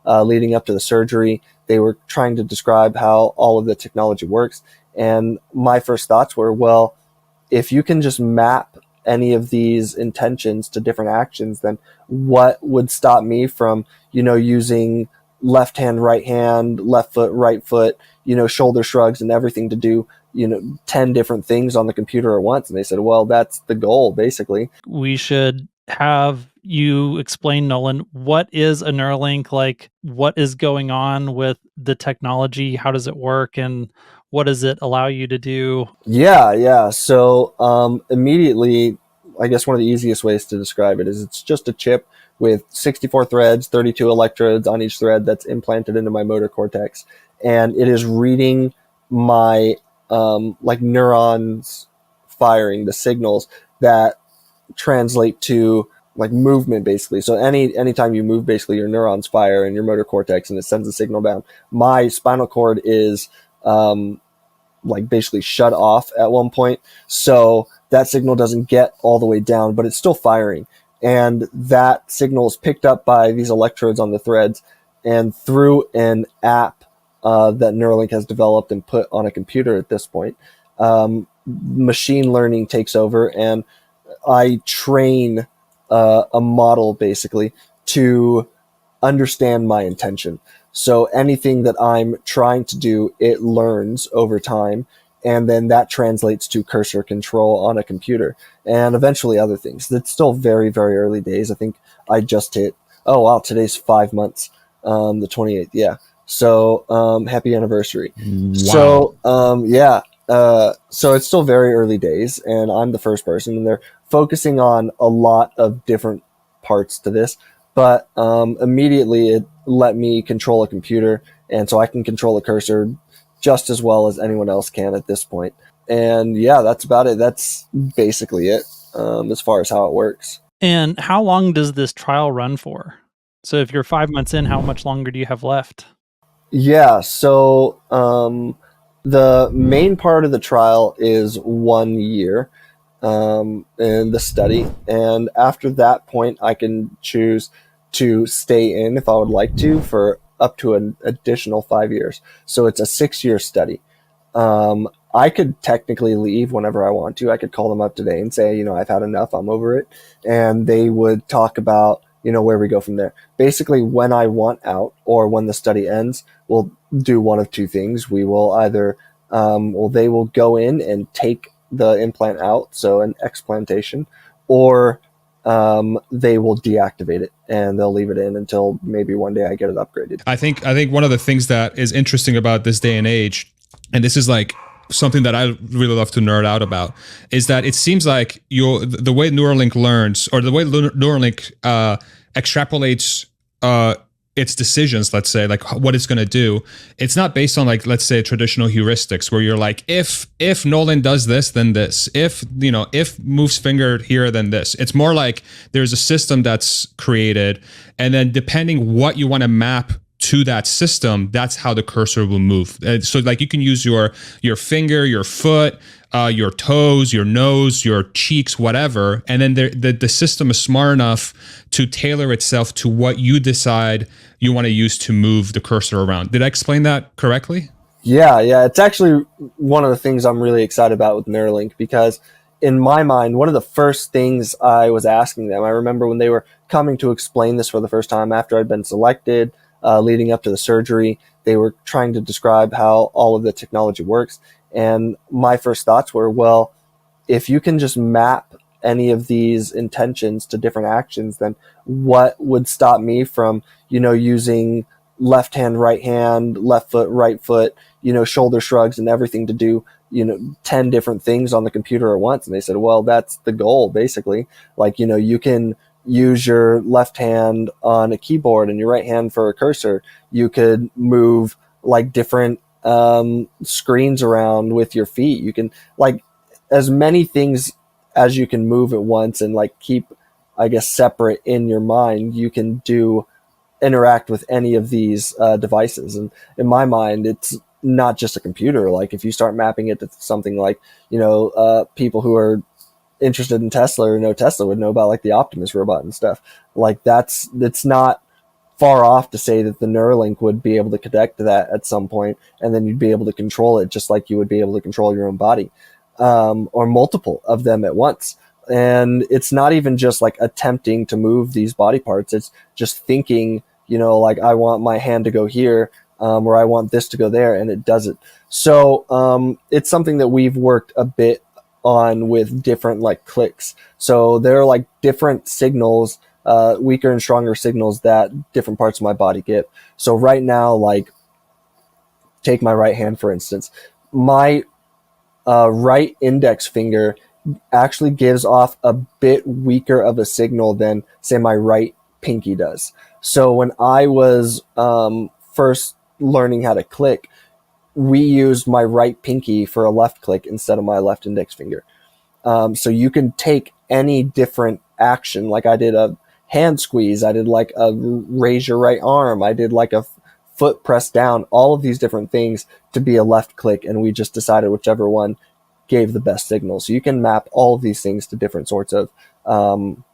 leading up to the surgery. They were trying to describe how all of the technology works. And my first thoughts were, well, if you can just map any of these intentions to different actions, then what would stop me from, using left hand, right hand, left foot, right foot, shoulder shrugs and everything to do, 10 different things on the computer at once? And they said, well, that's the goal, basically. We should have you explain, Nolan, what is a Neuralink? Like, what is going on with the technology? How does it work? And what does it allow you to do? Yeah. So immediately, I guess one of the easiest ways to describe it is it's just a chip with 64 threads, 32 electrodes on each thread that's implanted into my motor cortex. And it is reading my neurons firing, the signals that translate to like movement, basically. So anytime you move, basically your neurons fire in your motor cortex and it sends a signal down. My spinal cord is basically shut off at one point, so that signal doesn't get all the way down, but it's still firing. And that signal is picked up by these electrodes on the threads, and through an app that Neuralink has developed and put on a computer at this point, machine learning takes over, and I train a model basically to understand my intention. So anything that I'm trying to do, it learns over time, and then that translates to cursor control on a computer, and eventually other things. It's still very, very early days. I think I just hit, oh wow, today's 5 months, the 28th. Yeah. So happy anniversary. Wow. So it's still very early days, and I'm the first person, and they're focusing on a lot of different parts to this. But immediately it let me control a computer, and so I can control a cursor just as well as anyone else can at this point. And yeah, that's about it. That's basically it as far as how it works. And how long does this trial run for? So if you're 5 months in, how much longer do you have left? Yeah, so the main part of the trial is 1 year in the study. And after that point, I can choose to stay in if I would like to for up to an additional 5 years. So it's a 6-year study. I could technically leave whenever I want to. I could call them up today and say, I've had enough, I'm over it. And they would talk about, where we go from there. Basically, when I want out or when the study ends, we'll do one of two things. We will either, they will go in and take the implant out, so an explantation, or they will deactivate it and they'll leave it in until maybe one day I get it upgraded. I think one of the things that is interesting about this day and age, and this is like something that I really love to nerd out about, is that it seems like the way Neuralink learns, or the way Neuralink extrapolates its decisions, let's say, like what it's going to do, it's not based on, like, let's say, traditional heuristics where you're like, if Nolan does this, then this, if moves finger here, then this. It's more like there's a system that's created, and then depending what you want to map to that system, that's how the cursor will move. So like you can use your finger, your foot, your toes, your nose, your cheeks, whatever, and then the system is smart enough to tailor itself to what you decide you want to use to move the cursor around. Did I explain that correctly? Yeah. It's actually one of the things I'm really excited about with Neuralink, because in my mind, one of the first things I was asking them, I remember when they were coming to explain this for the first time after I'd been selected, leading up to the surgery, they were trying to describe how all of the technology works. And my first thoughts were, well, if you can just map any of these intentions to different actions, then what would stop me from, using left hand, right hand, left foot, right foot, shoulder shrugs and everything to do, 10 different things on the computer at once? And they said, well, that's the goal, basically. Like, you can use your left hand on a keyboard and your right hand for a cursor. You could move like different screens around with your feet. You can, like, as many things as you can move at once and like keep, I guess, separate in your mind, you can interact with any of these devices. And in my mind, it's not just a computer. Like if you start mapping it to something like, people who are interested in Tesla or know Tesla would know about like the Optimus robot and stuff. Like it's not far off to say that the Neuralink would be able to connect to that at some point, and then you'd be able to control it just like you would be able to control your own body, or multiple of them at once. And it's not even just like attempting to move these body parts. It's just thinking, like I want my hand to go here, or I want this to go there, and it does it. So it's something that we've worked a bit on with different like clicks. So there are like different signals, weaker and stronger signals that different parts of my body get. So right now, like take my right hand, for instance, my right index finger actually gives off a bit weaker of a signal than, say, my right pinky does. So when I was first learning how to click, we used my right pinky for a left click instead of my left index finger. So you can take any different action. Like I did a hand squeeze, I did like a raise your right arm, I did like a foot press down, all of these different things to be a left click, and we just decided whichever one gave the best signal. So you can map all of these things to different sorts of actions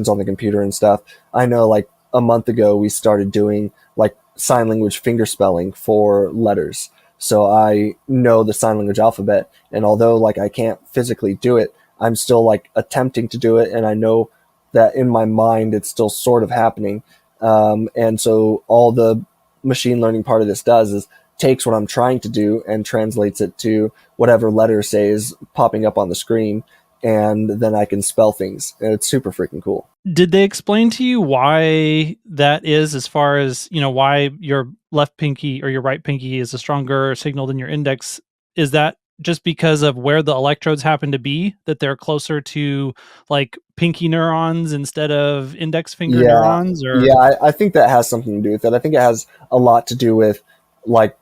on the computer and stuff. I know like a month ago we started doing like sign language finger spelling for letters. So I know the sign language alphabet, and although like I can't physically do it, I'm still like attempting to do it, and I know that in my mind it's still sort of happening. And so all the machine learning part of this does is takes what I'm trying to do and translates it to whatever letter, say, is popping up on the screen, and then I can spell things. And it's super freaking cool. Did they explain to you why that is, as far as, why your left pinky or your right pinky is a stronger signal than your index? Is that just because of where the electrodes happen to be, that they're closer to like pinky neurons instead of index finger neurons? Or I think that has something to do with it. I think it has a lot to do with like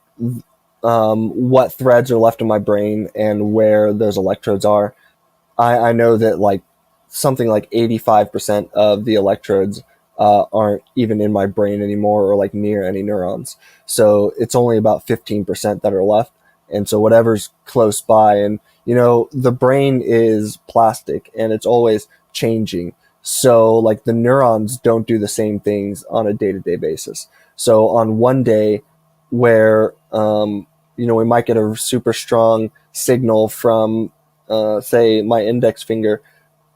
what threads are left in my brain and where those electrodes are. I know that like something like 85% of the electrodes aren't even in my brain anymore or like near any neurons. So it's only about 15% that are left. And so whatever's close by, and the brain is plastic and it's always changing. So like the neurons don't do the same things on a day-to-day basis. So on one day where, we might get a super strong signal from, say, my index finger,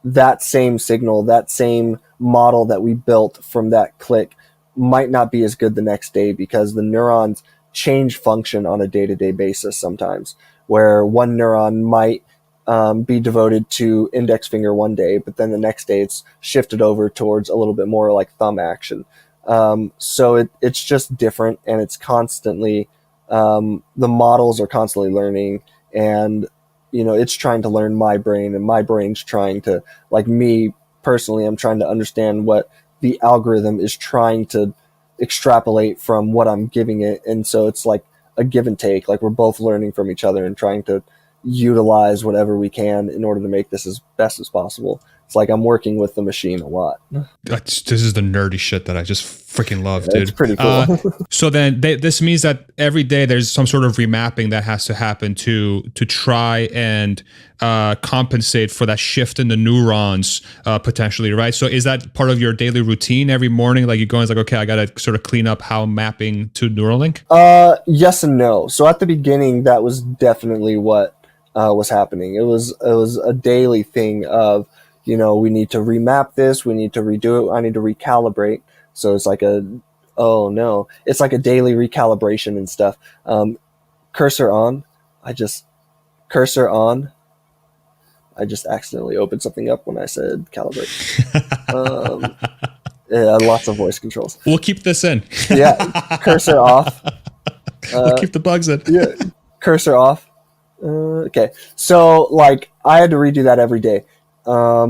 that same signal, that same model that we built from that click might not be as good the next day, because the neurons change function on a day-to-day basis sometimes, where one neuron might be devoted to index finger one day, but then the next day it's shifted over towards a little bit more like thumb action. So it's just different, and it's constantly, the models are constantly learning, and it's trying to learn my brain, and my brain's trying to, like me personally, I'm trying to understand what the algorithm is trying to extrapolate from what I'm giving it. And so it's like a give and take, like we're both learning from each other and trying to utilize whatever we can in order to make this as best as possible. It's like I'm working with the machine a lot. This is the nerdy shit that I just freaking love, dude. It's pretty cool. So then this means that every day there's some sort of remapping that has to happen to try and compensate for that shift in the neurons potentially, right? So is that part of your daily routine every morning? Like you go and it's like, okay, I got to sort of clean up how I'm mapping to Neuralink? Yes and no. So at the beginning, that was definitely what was happening. It was a daily thing of, we need to remap this, we need to redo it, I need to recalibrate. So it's like it's like a daily recalibration and stuff. Cursor on. I just accidentally opened something up when I said calibrate. Lots of voice controls. We'll keep this in. Yeah, cursor off. We'll keep the bugs in. Yeah, cursor off. Okay, so like I had to redo that every day,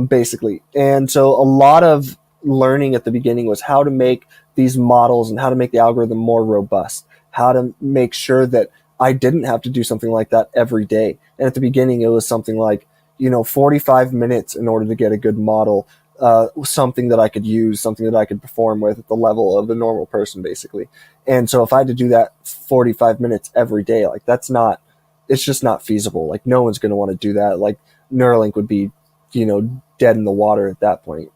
basically. And so a lot of learning at the beginning was how to make these models and how to make the algorithm more robust, how to make sure that I didn't have to do something like that every day. And at the beginning, it was something like, 45 minutes in order to get a good model, something that I could use, something that I could perform with at the level of a normal person, basically. And so if I had to do that 45 minutes every day, like it's just not feasible. Like no one's going to want to do that. Like Neuralink would be, dead in the water at that point.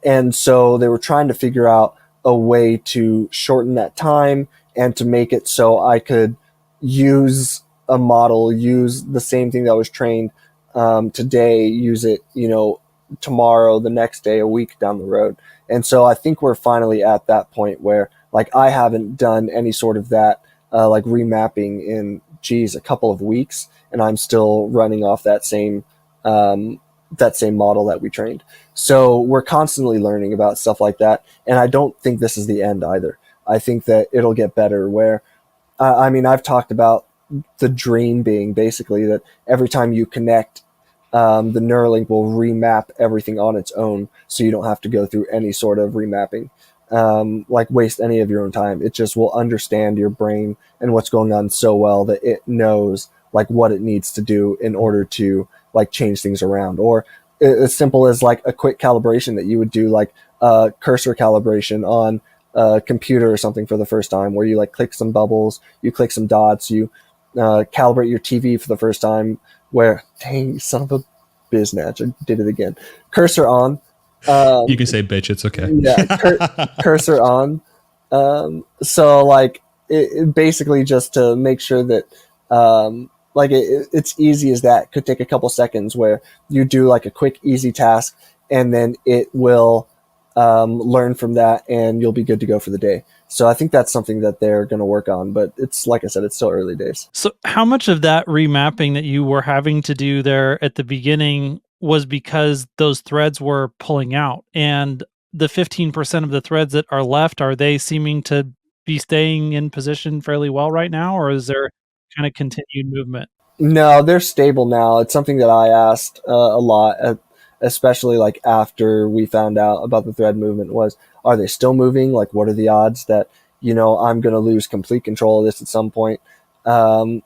And so they were trying to figure out a way to shorten that time and to make it so I could use a model, use the same thing that was trained today, use it, tomorrow, the next day, a week down the road. And so I think we're finally at that point where, like, I haven't done any sort of that, like remapping in, a couple of weeks, and I'm still running off that same model that we trained. So we're constantly learning about stuff like that. And I don't think this is the end either. I think that it'll get better where, I've talked about the dream being basically that every time you connect, the Neuralink will remap everything on its own, so you don't have to go through any sort of remapping, like waste any of your own time. It just will understand your brain and what's going on so well that it knows like what it needs to do in order to like change things around. Or as simple as like a quick calibration that you would do, like cursor calibration on a computer or something for the first time, where you like click some bubbles, you click some dots, you calibrate your TV for the first time, where, dang, son of a biznatch, I did it again. Cursor on. You can say bitch, it's okay. Yeah, cursor on. So like it basically just to make sure that like it's easy as that. Could take a couple seconds where you do like a quick, easy task, and then it will learn from that, and you'll be good to go for the day. So I think that's something that they're going to work on, but it's, like I said, it's still early days. So how much of that remapping that you were having to do there at the beginning was because those threads were pulling out, and the 15% of the threads that are left, are they seeming to be staying in position fairly well right now, or is there kind of continued movement? No, they're stable now. It's something that I asked a lot, especially like after we found out about the thread movement, was, are they still moving? Like, what are the odds that, I'm going to lose complete control of this at some point? There's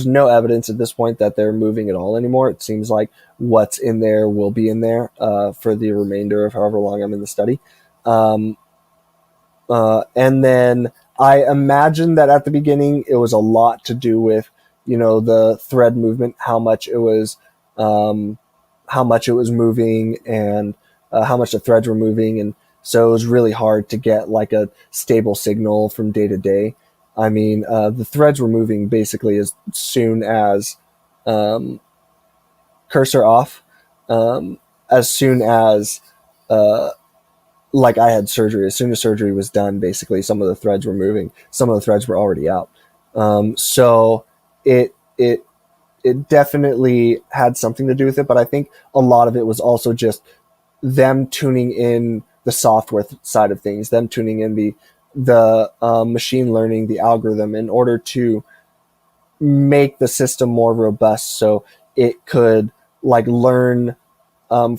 no evidence at this point that they're moving at all anymore. It seems like what's in there will be in there for the remainder of however long I'm in the study. And then I imagine that at the beginning it was a lot to do with, the thread movement, how much it was moving, and how much the threads were moving. And so it was really hard to get like a stable signal from day to day. The threads were moving basically as soon as cursor off, as soon as like I had surgery. As soon as surgery was done, basically some of the threads were moving. Some of the threads were already out. So it definitely had something to do with it, but I think a lot of it was also just them tuning in the software side of things, them tuning in the machine learning, the algorithm, in order to make the system more robust, so it could like learn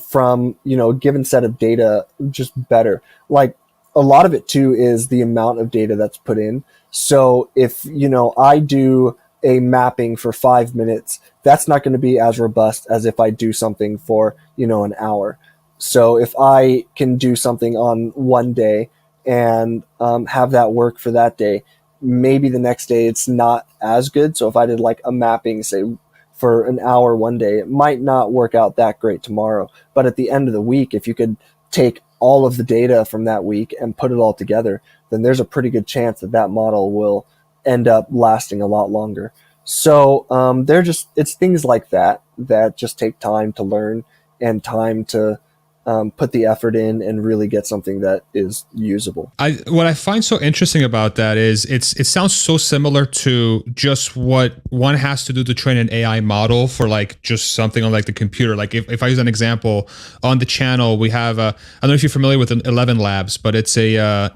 from a given set of data just better. Like, a lot of it too is the amount of data that's put in. So if I do a mapping for 5 minutes, that's not going to be as robust as if I do something for an hour. So if I can do something on one day and have that work for that day, maybe the next day it's not as good. So if I did like a mapping, say, for an hour one day, it might not work out that great tomorrow. But at the end of the week, if you could take all of the data from that week and put it all together, then there's a pretty good chance that that model will end up lasting a lot longer. So it's things like that just take time to learn and time to put the effort in and really get something that is usable. What I find so interesting about that is it sounds so similar to just what one has to do to train an AI model for like just something on like the computer. Like if I use an example on the channel, we have I don't know if you're familiar with 11 Labs, but it's a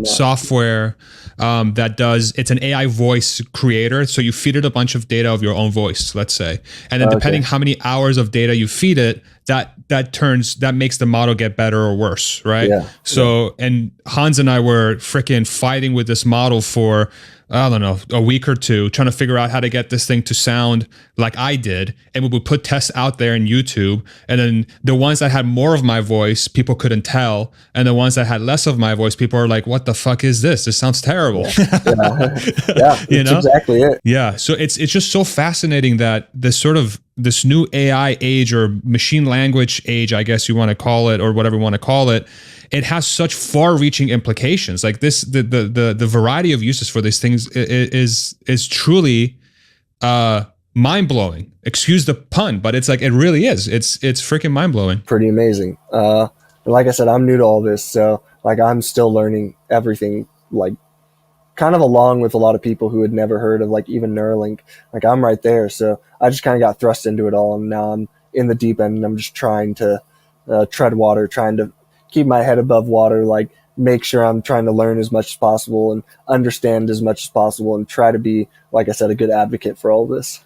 software it's an AI voice creator. So you feed it a bunch of data of your own voice, let's say, and then depending how many hours of data you feed it, that makes the model get better or worse, right? Yeah. So, and Hans and I were freaking fighting with this model for I don't know, a week or two trying to figure out how to get this thing to sound like I did. And we would put tests out there in YouTube. And then the ones that had more of my voice, people couldn't tell. And the ones that had less of my voice, people are like, what the fuck is this? This sounds terrible. Yeah, You that's know? exactly it. Yeah. So it's just so fascinating that this new AI age or machine language age, I guess you want to call it, or whatever you want to call it, it has such far-reaching implications. Like this, the variety of uses for these things is truly mind-blowing. Excuse the pun, but it's like, it really is. It's freaking mind-blowing. Pretty amazing. Like I said, I'm new to all this, so like I'm still learning everything, like kind of along with a lot of people who had never heard of like even Neuralink. Like I'm right there, so I just kind of got thrust into it all, and now I'm in the deep end, and I'm just trying to tread water, trying to keep my head above water, like make sure I'm trying to learn as much as possible and understand as much as possible, and try to be, like I said, a good advocate for all this.